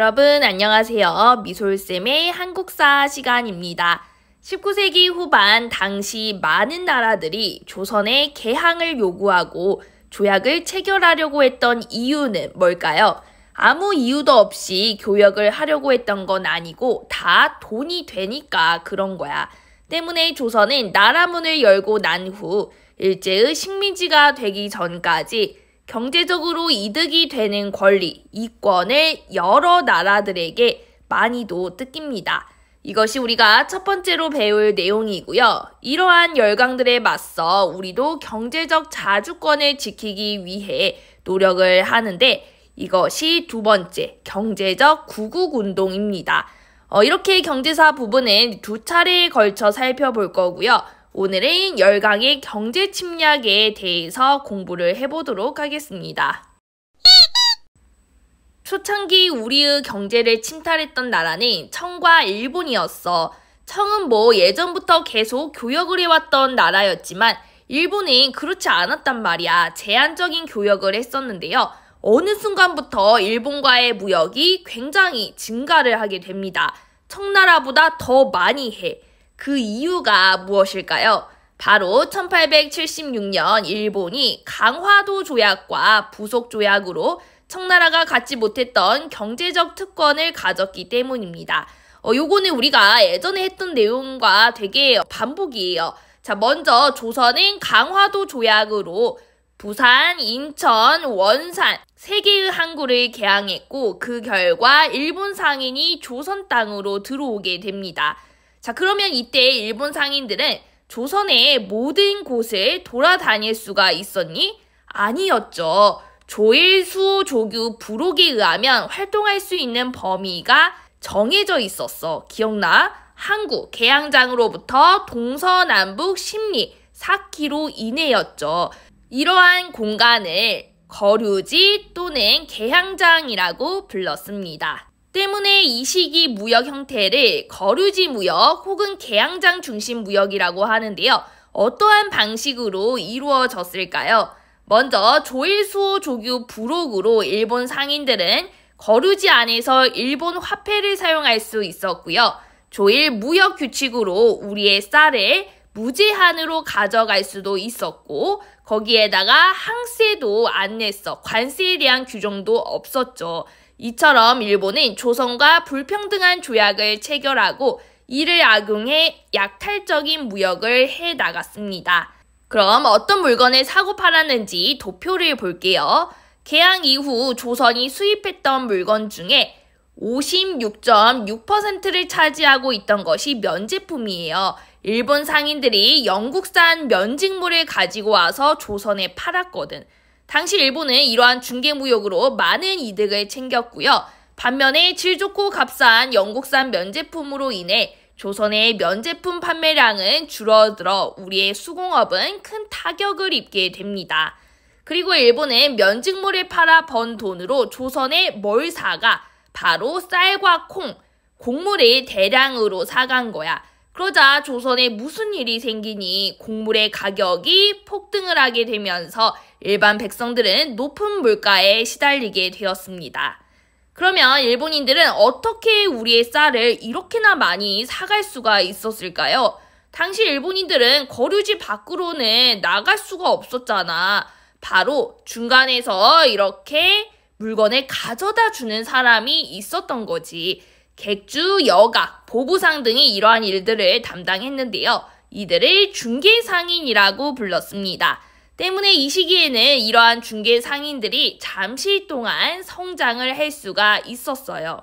여러분 안녕하세요. 미솔쌤의 한국사 시간입니다. 19세기 후반 당시 많은 나라들이 조선의 개항을 요구하고 조약을 체결하려고 했던 이유는 뭘까요? 아무 이유도 없이 교역을 하려고 했던 건 아니고 다 돈이 되니까 그런 거야. 때문에 조선은 나라 문을 열고 난 후 일제의 식민지가 되기 전까지 경제적으로 이득이 되는 권리, 이권을 여러 나라들에게 많이도 뜯깁니다. 이것이 우리가 첫 번째로 배울 내용이고요. 이러한 열강들에 맞서 우리도 경제적 자주권을 지키기 위해 노력을 하는데 이것이 두 번째, 경제적 구국운동입니다. 이렇게 경제사 부분은 두 차례에 걸쳐 살펴볼 거고요. 오늘은 열강의 경제 침략에 대해서 공부를 해보도록 하겠습니다. 초창기 우리의 경제를 침탈했던 나라는 청과 일본이었어. 청은 예전부터 계속 교역을 해왔던 나라였지만 일본은 그렇지 않았단 말이야. 제한적인 교역을 했었는데요. 어느 순간부터 일본과의 무역이 굉장히 증가를 하게 됩니다. 청나라보다 더 많이 해. 그 이유가 무엇일까요? 바로 1876년 일본이 강화도 조약과 부속 조약으로 청나라가 갖지 못했던 경제적 특권을 가졌기 때문입니다. 요거는 우리가 예전에 했던 내용과 되게 반복이에요. 자, 먼저 조선은 강화도 조약으로 부산, 인천, 원산 3개의 항구를 개항했고 그 결과 일본 상인이 조선 땅으로 들어오게 됩니다. 자, 그러면 이때 일본 상인들은 조선의 모든 곳을 돌아다닐 수가 있었니? 아니었죠. 조일수호 조규 부록에 의하면 활동할 수 있는 범위가 정해져 있었어. 기억나? 항구, 개항장으로부터 동서남북 10리, 4km 이내였죠. 이러한 공간을 거류지 또는 개항장이라고 불렀습니다. 때문에 이 시기 무역 형태를 거류지 무역 혹은 개항장 중심 무역이라고 하는데요. 어떠한 방식으로 이루어졌을까요? 먼저 조일수호 조규 부록으로 일본 상인들은 거류지 안에서 일본 화폐를 사용할 수 있었고요. 조일 무역 규칙으로 우리의 쌀을 무제한으로 가져갈 수도 있었고 거기에다가 항세도 안 냈어. 관세에 대한 규정도 없었죠. 이처럼 일본은 조선과 불평등한 조약을 체결하고 이를 악용해 약탈적인 무역을 해 나갔습니다. 그럼 어떤 물건을 사고 팔았는지 도표를 볼게요. 개항 이후 조선이 수입했던 물건 중에 56.6%를 차지하고 있던 것이 면제품이에요. 일본 상인들이 영국산 면직물을 가지고 와서 조선에 팔았거든. 당시 일본은 이러한 중개무역으로 많은 이득을 챙겼고요. 반면에 질 좋고 값싼 영국산 면제품으로 인해 조선의 면제품 판매량은 줄어들어 우리의 수공업은 큰 타격을 입게 됩니다. 그리고 일본은 면직물을 팔아 번 돈으로 조선에 뭘 사가? 바로 쌀과 콩, 곡물을 대량으로 사간 거야. 그러자 조선에 무슨 일이 생기니 곡물의 가격이 폭등을 하게 되면서 일반 백성들은 높은 물가에 시달리게 되었습니다. 그러면 일본인들은 어떻게 우리의 쌀을 이렇게나 많이 사갈 수가 있었을까요? 당시 일본인들은 거류지 밖으로는 나갈 수가 없었잖아. 바로 중간에서 이렇게 물건을 가져다 주는 사람이 있었던 거지. 객주, 여각, 보부상 등이 이러한 일들을 담당했는데요. 이들을 중개상인이라고 불렀습니다. 때문에 이 시기에는 이러한 중개상인들이 잠시 동안 성장을 할 수가 있었어요.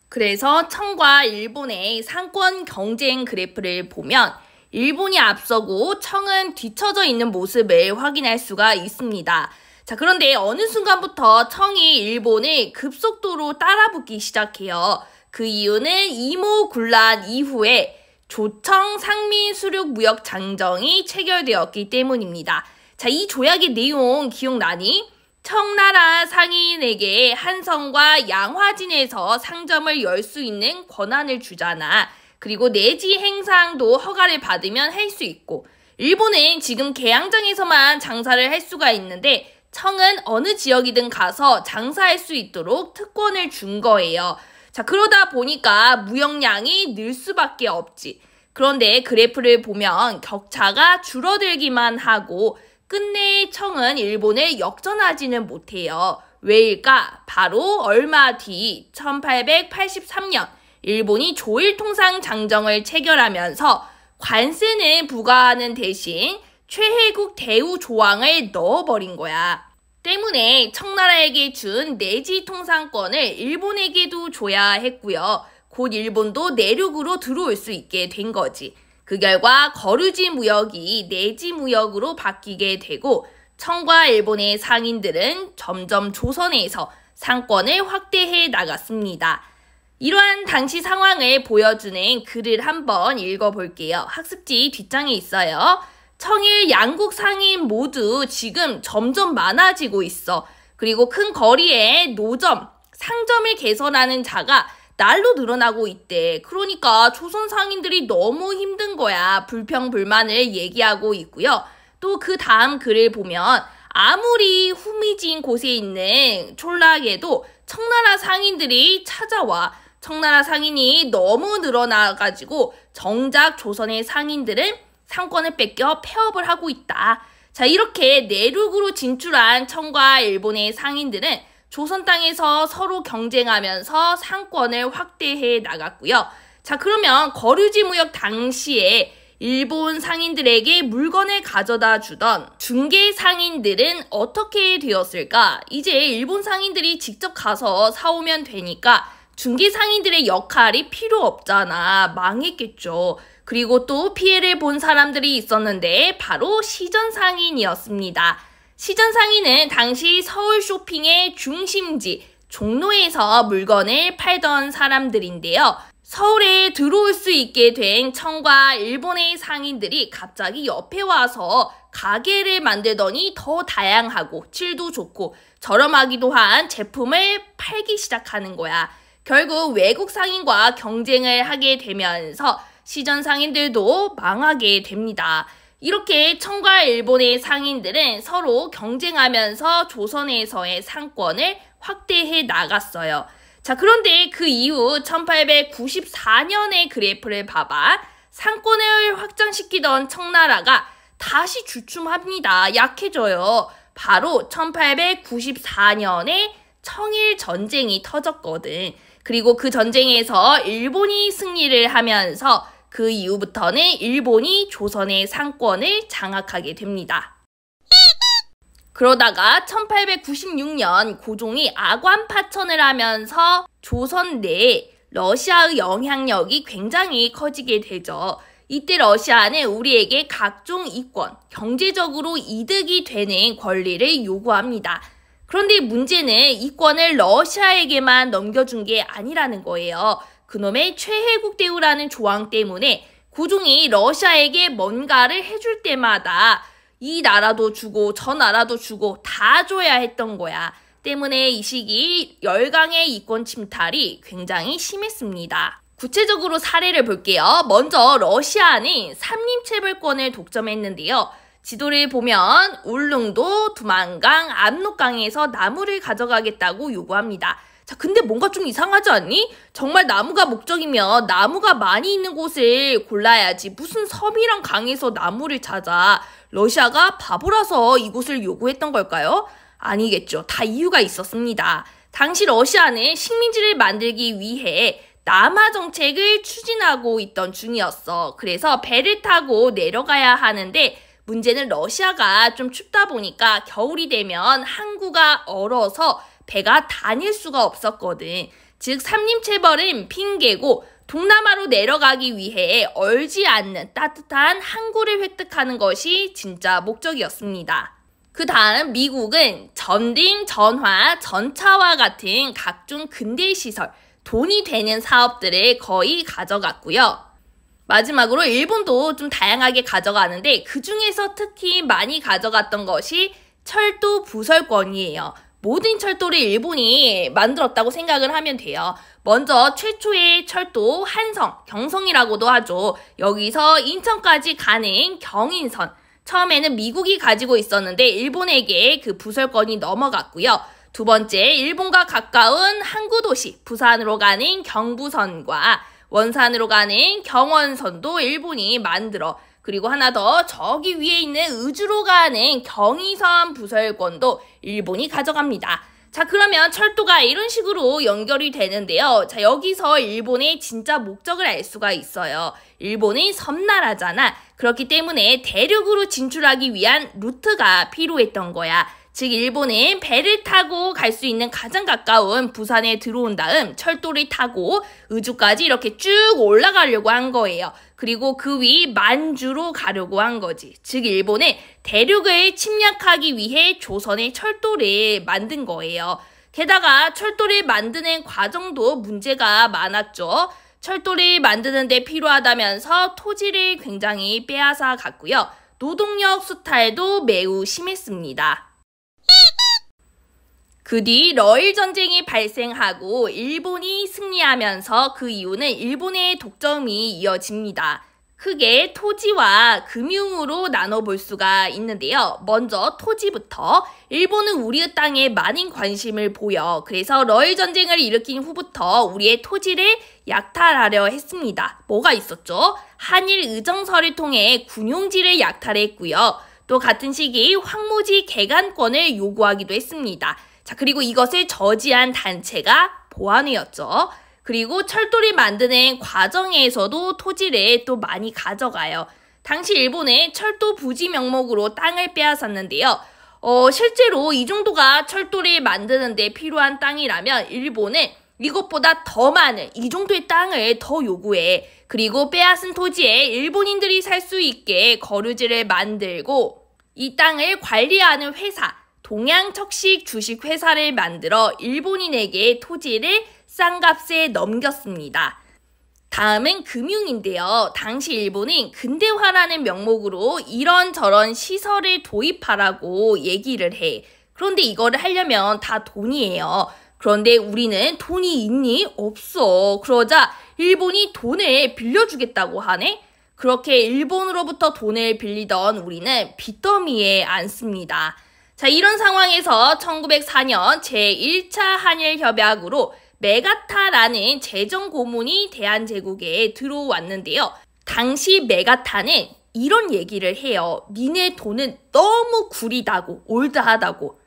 그래서 청과 일본의 상권 경쟁 그래프를 보면 일본이 앞서고 청은 뒤처져 있는 모습을 확인할 수가 있습니다. 자, 그런데 어느 순간부터 청이 일본을 급속도로 따라붙기 시작해요. 그 이유는 이모군란 이후에 조청 상민 수륙 무역 장정이 체결되었기 때문입니다. 자, 이 조약의 내용 기억나니? 청나라 상인에게 한성과 양화진에서 상점을 열 수 있는 권한을 주잖아. 그리고 내지 행상도 허가를 받으면 할 수 있고 일본은 지금 개항장에서만 장사를 할 수가 있는데 청은 어느 지역이든 가서 장사할 수 있도록 특권을 준 거예요. 자, 그러다 보니까 무역량이 늘 수밖에 없지. 그런데 그래프를 보면 격차가 줄어들기만 하고 끝내 청은 일본을 역전하지는 못해요. 왜일까? 바로 얼마 뒤 1883년 일본이 조일통상 장정을 체결하면서 관세는 부과하는 대신 최혜국 대우 조항을 넣어버린 거야. 때문에 청나라에게 준 내지 통상권을 일본에게도 줘야 했고요. 곧 일본도 내륙으로 들어올 수 있게 된 거지. 그 결과 거류지 무역이 내지 무역으로 바뀌게 되고 청과 일본의 상인들은 점점 조선에서 상권을 확대해 나갔습니다. 이러한 당시 상황을 보여주는 글을 한번 읽어볼게요. 학습지 뒷장에 있어요. 청일 양국 상인 모두 지금 점점 많아지고 있어. 그리고 큰 거리에 노점, 상점을 개설하는 자가 날로 늘어나고 있대. 그러니까 조선 상인들이 너무 힘든 거야. 불평불만을 얘기하고 있고요. 또 그 다음 글을 보면 아무리 후미진 곳에 있는 촌락에도 청나라 상인들이 찾아와. 청나라 상인이 너무 늘어나가지고 정작 조선의 상인들은 상권을 뺏겨 폐업을 하고 있다. 자, 이렇게 내륙으로 진출한 청과 일본의 상인들은 조선 땅에서 서로 경쟁하면서 상권을 확대해 나갔고요. 자, 그러면 거류지 무역 당시에 일본 상인들에게 물건을 가져다 주던 중개 상인들은 어떻게 되었을까? 이제 일본 상인들이 직접 가서 사오면 되니까 중개 상인들의 역할이 필요 없잖아. 망했겠죠. 그리고 또 피해를 본 사람들이 있었는데 바로 시전 상인이었습니다. 시전 상인은 당시 서울 쇼핑의 중심지 종로에서 물건을 팔던 사람들인데요. 서울에 들어올 수 있게 된 청과 일본의 상인들이 갑자기 옆에 와서 가게를 만들더니 더 다양하고 질도 좋고 저렴하기도 한 제품을 팔기 시작하는 거야. 결국 외국 상인과 경쟁을 하게 되면서 시전 상인들도 망하게 됩니다. 이렇게 청과 일본의 상인들은 서로 경쟁하면서 조선에서의 상권을 확대해 나갔어요. 자, 그런데 그 이후 1894년의 그래프를 봐봐. 상권을 확장시키던 청나라가 다시 주춤합니다. 약해져요. 바로 1894년에 청일 전쟁이 터졌거든. 그리고 그 전쟁에서 일본이 승리를 하면서 그 이후부터는 일본이 조선의 상권을 장악하게 됩니다. 그러다가 1896년 고종이 아관 파천을 하면서 조선 내에 러시아의 영향력이 굉장히 커지게 되죠. 이때 러시아는 우리에게 각종 이권, 경제적으로 이득이 되는 권리를 요구합니다. 그런데 문제는 이권을 러시아에게만 넘겨준 게 아니라는 거예요. 그놈의 최혜국 대우라는 조항 때문에 고종이 러시아에게 뭔가를 해줄 때마다 이 나라도 주고 저 나라도 주고 다 줘야 했던 거야. 때문에 이 시기 열강의 이권 침탈이 굉장히 심했습니다. 구체적으로 사례를 볼게요. 먼저 러시아는 삼림체벌권을 독점했는데요. 지도를 보면 울릉도, 두만강, 압록강에서 나무를 가져가겠다고 요구합니다. 자, 근데 뭔가 좀 이상하지 않니? 정말 나무가 목적이면 나무가 많이 있는 곳을 골라야지. 무슨 섬이랑 강에서 나무를 찾아. 러시아가 바보라서 이곳을 요구했던 걸까요? 아니겠죠. 다 이유가 있었습니다. 당시 러시아는 식민지를 만들기 위해 남하 정책을 추진하고 있던 중이었어. 그래서 배를 타고 내려가야 하는데 문제는 러시아가 좀 춥다 보니까 겨울이 되면 항구가 얼어서 배가 다닐 수가 없었거든. 즉 삼림체벌은 핑계고 동남아로 내려가기 위해 얼지 않는 따뜻한 항구를 획득하는 것이 진짜 목적이었습니다. 그 다음 미국은 전등, 전화, 전차와 같은 각종 근대시설, 돈이 되는 사업들을 거의 가져갔고요. 마지막으로 일본도 좀 다양하게 가져가는데 그 중에서 특히 많이 가져갔던 것이 철도 부설권이에요. 모든 철도를 일본이 만들었다고 생각을 하면 돼요. 먼저 최초의 철도 한성, 경성이라고도 하죠. 여기서 인천까지 가는 경인선. 처음에는 미국이 가지고 있었는데 일본에게 그 부설권이 넘어갔고요. 두 번째, 일본과 가까운 항구 도시 부산으로 가는 경부선과 원산으로 가는 경원선도 일본이 만들어, 그리고 하나 더 저기 위에 있는 의주로 가는 경의선 부설권도 일본이 가져갑니다. 자, 그러면 철도가 이런 식으로 연결이 되는데요. 자, 여기서 일본의 진짜 목적을 알 수가 있어요. 일본은 섬나라잖아. 그렇기 때문에 대륙으로 진출하기 위한 루트가 필요했던 거야. 즉 일본은 배를 타고 갈 수 있는 가장 가까운 부산에 들어온 다음 철도를 타고 의주까지 이렇게 쭉 올라가려고 한 거예요. 그리고 그 위 만주로 가려고 한 거지. 즉 일본은 대륙을 침략하기 위해 조선의 철도를 만든 거예요. 게다가 철도를 만드는 과정도 문제가 많았죠. 철도를 만드는 데 필요하다면서 토지를 굉장히 빼앗아 갔고요. 노동력 수탈도 매우 심했습니다. 그 뒤 러일 전쟁이 발생하고 일본이 승리하면서 그 이후는 일본의 독점이 이어집니다. 크게 토지와 금융으로 나눠볼 수가 있는데요. 먼저 토지부터 일본은 우리의 땅에 많은 관심을 보여. 그래서 러일 전쟁을 일으킨 후부터 우리의 토지를 약탈하려 했습니다. 뭐가 있었죠? 한일 의정서를 통해 군용지를 약탈했고요. 또 같은 시기 황무지 개간권을 요구하기도 했습니다. 자, 그리고 이것을 저지한 단체가 보안회였죠. 그리고 철도를 만드는 과정에서도 토지를 또 많이 가져가요. 당시 일본은 철도 부지 명목으로 땅을 빼앗았는데요. 실제로 이 정도가 철도를 만드는 데 필요한 땅이라면 일본은 이것보다 더 많은 이 정도의 땅을 더 요구해. 그리고 빼앗은 토지에 일본인들이 살 수 있게 거류지를 만들고 이 땅을 관리하는 회사, 동양척식 주식회사를 만들어 일본인에게 토지를 싼 값에 넘겼습니다. 다음은 금융인데요. 당시 일본은 근대화라는 명목으로 이런저런 시설을 도입하라고 얘기를 해. 그런데 이거를 하려면 다 돈이에요. 그런데 우리는 돈이 있니? 없어. 그러자 일본이 돈을 빌려주겠다고 하네? 그렇게 일본으로부터 돈을 빌리던 우리는 빚더미에 앉습니다. 자, 이런 상황에서 1904년 제1차 한일협약으로 메가타라는 재정 고문이 대한제국에 들어왔는데요. 당시 메가타는 이런 얘기를 해요. 니네 돈은 너무 구리다고, 올드하다고.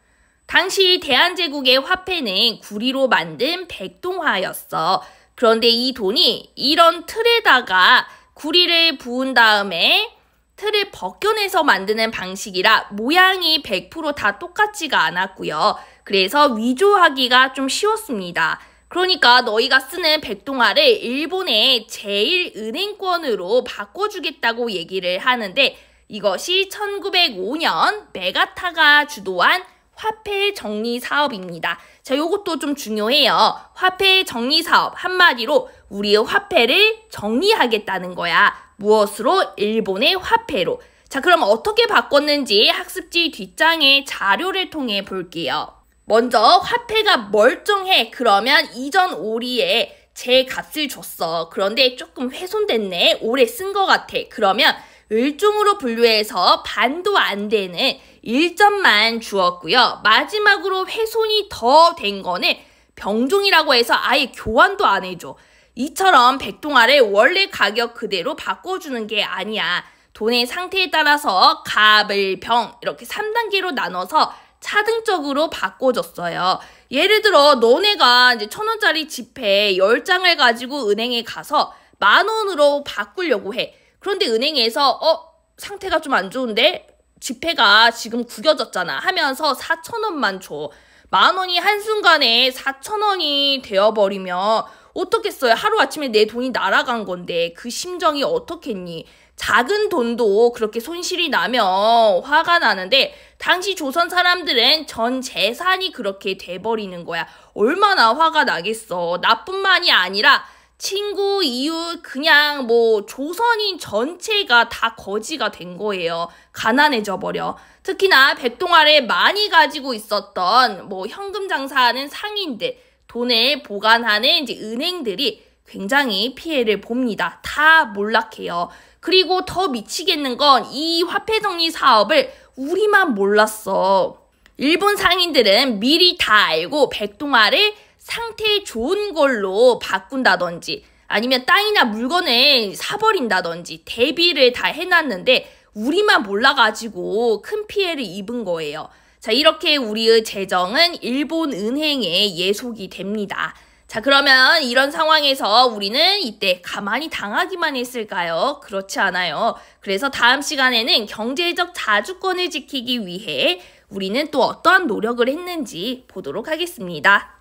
당시 대한제국의 화폐는 구리로 만든 백동화였어. 그런데 이 돈이 이런 틀에다가 구리를 부은 다음에 틀을 벗겨내서 만드는 방식이라 모양이 100% 다 똑같지가 않았고요. 그래서 위조하기가 좀 쉬웠습니다. 그러니까 너희가 쓰는 백동화를 일본의 제1은행권으로 바꿔주겠다고 얘기를 하는데 이것이 1905년 메가타가 주도한 화폐 정리 사업입니다. 자, 요것도 좀 중요해요. 화폐 정리 사업, 한마디로 우리의 화폐를 정리하겠다는 거야. 무엇으로? 일본의 화폐로. 자, 그럼 어떻게 바꿨는지 학습지 뒷장의 자료를 통해 볼게요. 먼저 화폐가 멀쩡해. 그러면 이전 오리에 제 값을 줬어. 그런데 조금 훼손됐네. 오래 쓴 것 같아. 그러면 을종으로 분류해서 반도 안 되는 1점만 주었고요. 마지막으로 훼손이 더 된 거는 병종이라고 해서 아예 교환도 안 해줘. 이처럼 백동화를 원래 가격 그대로 바꿔주는 게 아니야. 돈의 상태에 따라서 갑을, 병 이렇게 3단계로 나눠서 차등적으로 바꿔줬어요. 예를 들어 너네가 이제 1,000원짜리 지폐 10장을 가지고 은행에 가서 10,000원으로 바꾸려고 해. 그런데 은행에서 상태가 좀 안 좋은데 지폐가 지금 구겨졌잖아 하면서 4,000원만 줘. 10,000원이 한순간에 4,000원이 되어버리면 어떻겠어요? 하루아침에 내 돈이 날아간 건데 그 심정이 어떻겠니? 작은 돈도 그렇게 손실이 나면 화가 나는데 당시 조선 사람들은 전 재산이 그렇게 돼버리는 거야. 얼마나 화가 나겠어. 나뿐만이 아니라 친구, 이웃, 그냥 조선인 전체가 다 거지가 된 거예요. 가난해져 버려. 특히나 백동화를 많이 가지고 있었던 현금 장사하는 상인들, 돈을 보관하는 이제 은행들이 굉장히 피해를 봅니다. 다 몰락해요. 그리고 더 미치겠는 건 이 화폐 정리 사업을 우리만 몰랐어. 일본 상인들은 미리 다 알고 백동화를 상태 좋은 걸로 바꾼다든지 아니면 땅이나 물건을 사버린다든지 대비를 다 해놨는데 우리만 몰라가지고 큰 피해를 입은 거예요. 자, 이렇게 우리의 재정은 일본 은행에 예속이 됩니다. 자, 그러면 이런 상황에서 우리는 이때 가만히 당하기만 했을까요? 그렇지 않아요. 그래서 다음 시간에는 경제적 자주권을 지키기 위해 우리는 또 어떠한 노력을 했는지 보도록 하겠습니다.